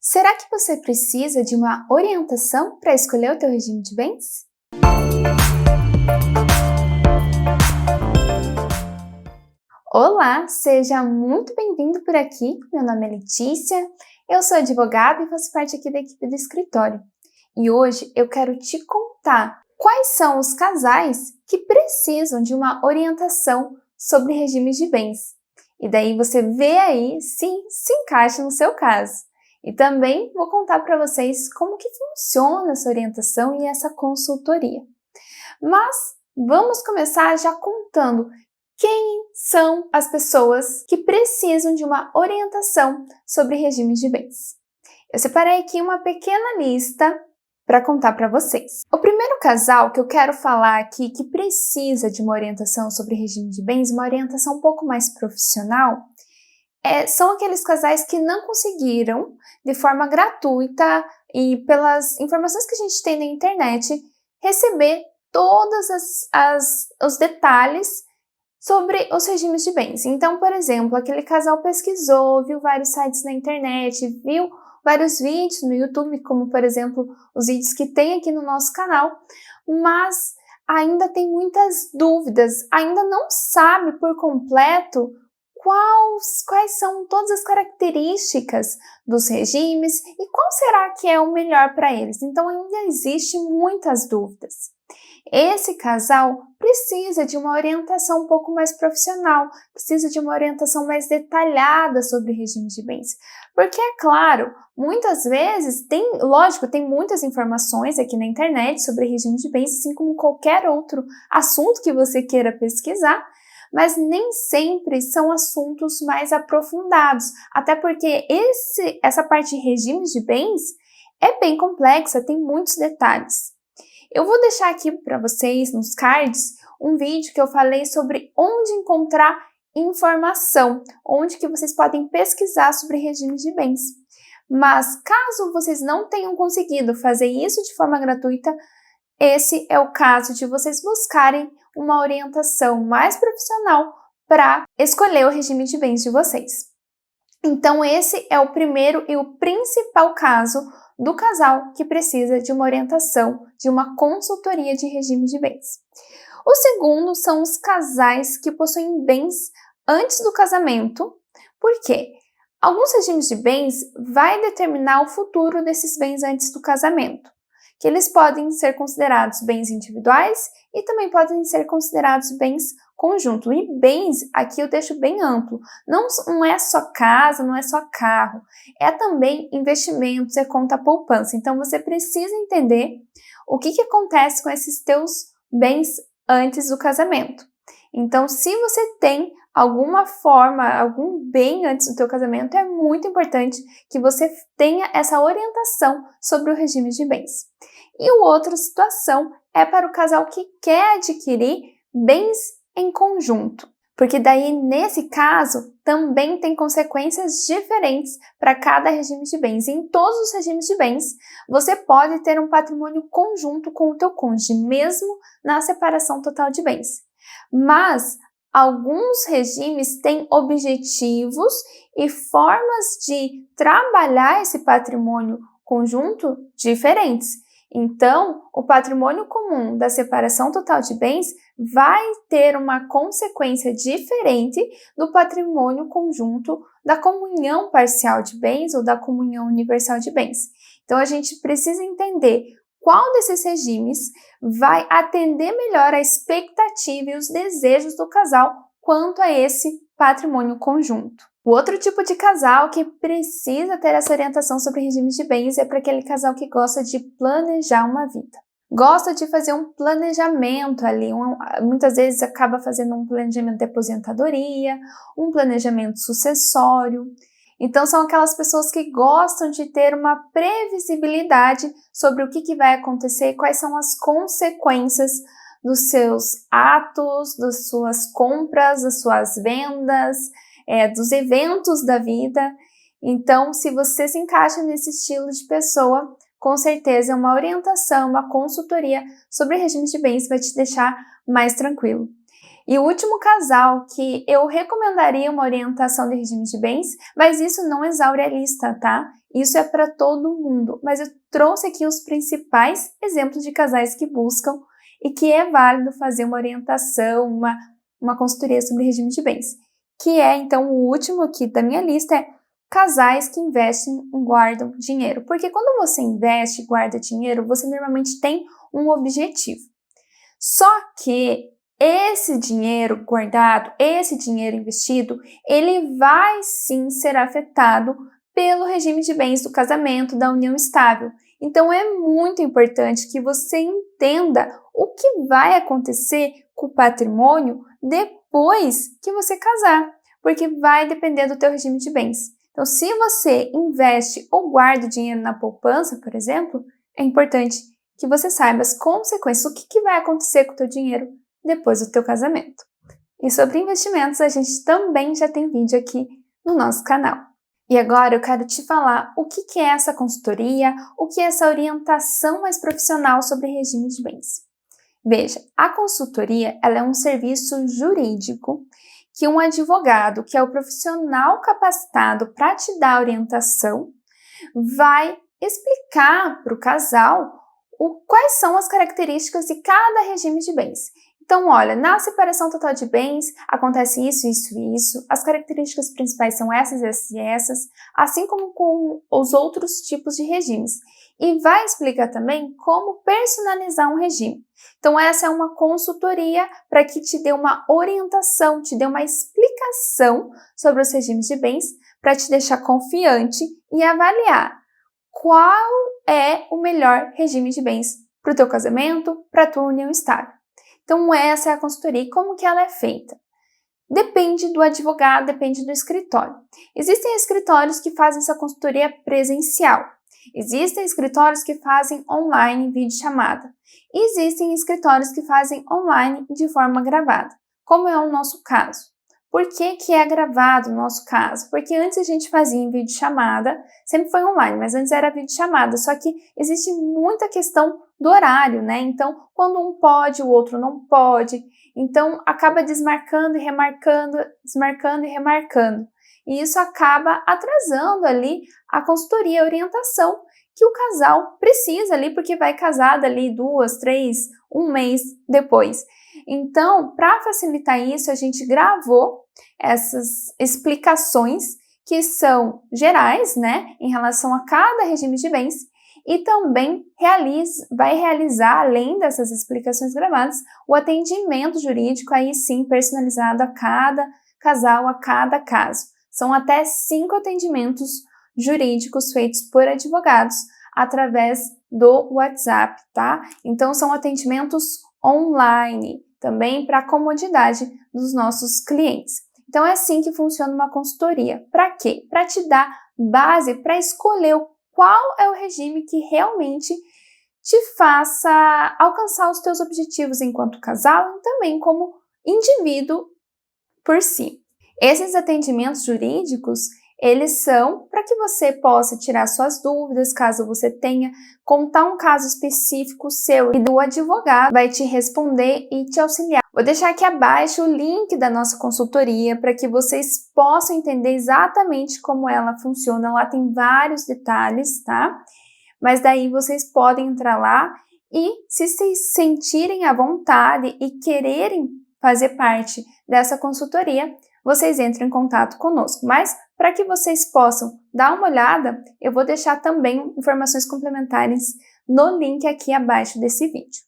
Será que você precisa de uma orientação para escolher o teu regime de bens? Olá, seja muito bem-vindo por aqui. Meu nome é Letícia, eu sou advogada e faço parte aqui da equipe do escritório. E hoje eu quero te contar quais são os casais que precisam de uma orientação sobre regimes de bens. E daí você vê aí se encaixa no seu caso. E também vou contar para vocês como que funciona essa orientação e essa consultoria. Mas vamos começar já contando quem são as pessoas que precisam de uma orientação sobre regimes de bens. Eu separei aqui uma pequena lista para contar para vocês. O primeiro casal que eu quero falar aqui que precisa de uma orientação sobre regime de bens, uma orientação um pouco mais profissional, são aqueles casais que não conseguiram, de forma gratuita e pelas informações que a gente tem na internet, receber todos os detalhes sobre os regimes de bens. Então, por exemplo, aquele casal pesquisou, viu vários sites na internet, viu vários vídeos no YouTube, como por exemplo os vídeos que tem aqui no nosso canal, mas ainda tem muitas dúvidas, ainda não sabe por completo quais são todas as características dos regimes e qual será que é o melhor para eles. Então ainda existem muitas dúvidas. Esse casal precisa de uma orientação um pouco mais profissional, precisa de uma orientação mais detalhada sobre regimes de bens. Porque, é claro, muitas vezes, tem muitas informações aqui na internet sobre regimes de bens, assim como qualquer outro assunto que você queira pesquisar, mas nem sempre são assuntos mais aprofundados, até porque essa parte de regimes de bens é bem complexa, tem muitos detalhes. Eu vou deixar aqui para vocês, nos cards, um vídeo que eu falei sobre onde encontrar informação, onde que vocês podem pesquisar sobre regimes de bens. Mas caso vocês não tenham conseguido fazer isso de forma gratuita, esse é o caso de vocês buscarem uma orientação mais profissional para escolher o regime de bens de vocês. Então, esse é o primeiro e o principal caso do casal que precisa de uma orientação, de uma consultoria de regime de bens. O segundo são os casais que possuem bens antes do casamento. Por quê? Alguns regimes de bens vai determinar o futuro desses bens antes do casamento, que eles podem ser considerados bens individuais e também podem ser considerados bens conjunto. E bens, aqui eu deixo bem amplo, não é só casa, não é só carro, é também investimentos, é conta poupança. Então você precisa entender o que acontece com esses teus bens antes do casamento. Então, se você tem algum bem antes do teu casamento, é muito importante que você tenha essa orientação sobre o regime de bens. E outra situação é para o casal que quer adquirir bens em conjunto, porque daí, nesse caso, também tem consequências diferentes para cada regime de bens. Em todos os regimes de bens, você pode ter um patrimônio conjunto com o teu cônjuge, mesmo na separação total de bens. Mas alguns regimes têm objetivos e formas de trabalhar esse patrimônio conjunto diferentes. Então, o patrimônio comum da separação total de bens vai ter uma consequência diferente do patrimônio conjunto da comunhão parcial de bens ou da comunhão universal de bens. Então, a gente precisa entender qual desses regimes vai atender melhor a expectativa e os desejos do casal quanto a esse patrimônio conjunto. O outro tipo de casal que precisa ter essa orientação sobre regimes de bens é para aquele casal que gosta de planejar uma vida. Gosta de fazer um planejamento ali, muitas vezes acaba fazendo um planejamento de aposentadoria, um planejamento sucessório. Então, são aquelas pessoas que gostam de ter uma previsibilidade sobre o que vai acontecer, quais são as consequências dos seus atos, das suas compras, das suas vendas, dos eventos da vida. Então, se você se encaixa nesse estilo de pessoa, com certeza uma orientação, uma consultoria sobre regimes de bens vai te deixar mais tranquilo. E o último casal que eu recomendaria uma orientação de regime de bens, mas isso não exaure a lista, tá? isso é para todo mundo, mas eu trouxe aqui os principais exemplos de casais que buscam e que é válido fazer uma orientação, uma consultoria sobre regime de bens. Que é, então, o último aqui da minha lista é casais que investem e guardam dinheiro. Porque quando você investe e guarda dinheiro, você normalmente tem um objetivo. Só que esse dinheiro guardado, esse dinheiro investido, ele vai sim ser afetado pelo regime de bens do casamento, da união estável. Então é muito importante que você entenda o que vai acontecer com o patrimônio depois que você casar, porque vai depender do teu regime de bens. Então, se você investe ou guarda o dinheiro na poupança, por exemplo, é importante que você saiba as consequências, o que vai acontecer com o teu dinheiro depois do teu casamento. E sobre investimentos, a gente também já tem vídeo aqui no nosso canal. E agora eu quero te falar o que é essa consultoria, o que é essa orientação mais profissional sobre regime de bens. Veja, a consultoria ela é um serviço jurídico que um advogado, que é o profissional capacitado para te dar orientação, vai explicar para o casal quais são as características de cada regime de bens. Então, olha, na separação total de bens acontece isso, isso e isso, as características principais são essas, essas e essas, assim como com os outros tipos de regimes. E vai explicar também como personalizar um regime. Então, essa é uma consultoria para que te dê uma orientação, te dê uma explicação sobre os regimes de bens, para te deixar confiante e avaliar qual é o melhor regime de bens para o teu casamento, para a tua união estável. Então, essa é a consultoria. E como que ela é feita? Depende do advogado, depende do escritório. Existem escritórios que fazem essa consultoria presencial. Existem escritórios que fazem online, videochamada. Existem escritórios que fazem online de forma gravada, como é o nosso caso. Por que é gravado no nosso caso? Porque antes a gente fazia em videochamada, sempre foi online, mas antes era videochamada, só que existe muita questão do horário, né? Então, quando um pode, o outro não pode, então acaba desmarcando e remarcando, desmarcando e remarcando. E isso acaba atrasando ali a consultoria, a orientação que o casal precisa ali, porque vai casar dali 2, 3, um mês depois. Então, para facilitar isso, a gente gravou essas explicações que são gerais, né, em relação a cada regime de bens e também vai realizar, além dessas explicações gravadas, o atendimento jurídico, aí sim, personalizado a cada casal, a cada caso. São até 5 atendimentos jurídicos feitos por advogados através do WhatsApp, tá? Então, são atendimentos online, também para a comodidade dos nossos clientes. Então, é assim que funciona uma consultoria. Para quê? Para te dar base para escolher qual é o regime que realmente te faça alcançar os teus objetivos enquanto casal e também como indivíduo por si. Esses atendimentos jurídicos, eles são para que você possa tirar suas dúvidas, caso você tenha, contar um caso específico seu e do advogado vai te responder e te auxiliar. Vou deixar aqui abaixo o link da nossa consultoria para que vocês possam entender exatamente como ela funciona. Lá tem vários detalhes, tá? Mas daí vocês podem entrar lá e se vocês sentirem à vontade e quererem fazer parte dessa consultoria, vocês entram em contato conosco. Mas para que vocês possam dar uma olhada, eu vou deixar também informações complementares no link aqui abaixo desse vídeo.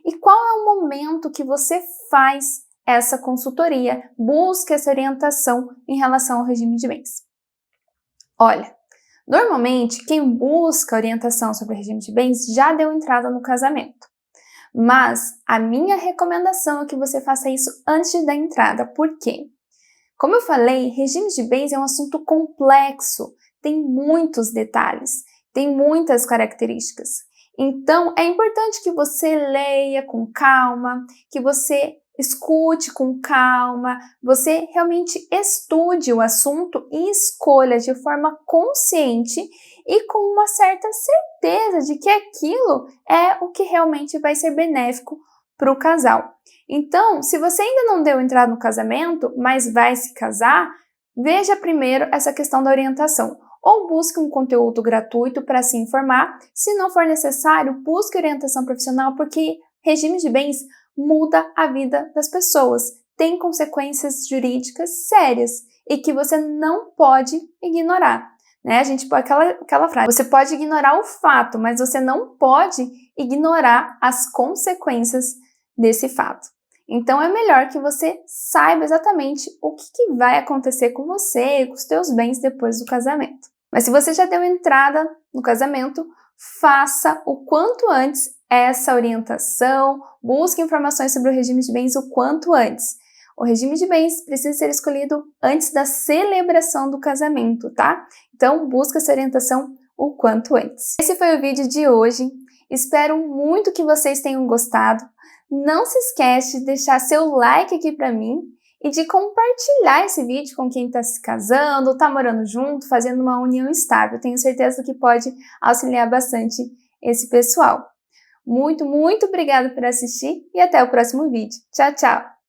E qual é o momento que você faz essa consultoria, busca essa orientação em relação ao regime de bens? Olha, normalmente quem busca orientação sobre o regime de bens já deu entrada no casamento. Mas a minha recomendação é que você faça isso antes da entrada. Por quê? Como eu falei, regime de bens é um assunto complexo, tem muitos detalhes, tem muitas características. Então, é importante que você leia com calma, que você escute com calma, você realmente estude o assunto e escolha de forma consciente e com uma certa certeza de que aquilo é o que realmente vai ser benéfico para o casal. Então, se você ainda não deu entrada no casamento, mas vai se casar, veja primeiro essa questão da orientação. ou busque um conteúdo gratuito para se informar. Se não for necessário, busque orientação profissional, porque regime de bens muda a vida das pessoas, tem consequências jurídicas sérias e que você não pode ignorar. A gente pode aquela frase, você pode ignorar o fato, mas você não pode ignorar as consequências desse fato. Então, é melhor que você saiba exatamente o que vai acontecer com você e com os seus bens depois do casamento. Mas se você já deu entrada no casamento, faça o quanto antes essa orientação, busque informações sobre o regime de bens o quanto antes. O regime de bens precisa ser escolhido antes da celebração do casamento, tá? Então, busque essa orientação o quanto antes. Esse foi o vídeo de hoje. Espero muito que vocês tenham gostado. Não se esquece de deixar seu like aqui para mim e de compartilhar esse vídeo com quem está se casando, está morando junto, fazendo uma união estável. Tenho certeza que pode auxiliar bastante esse pessoal. Muito, muito obrigada por assistir e até o próximo vídeo. Tchau, tchau!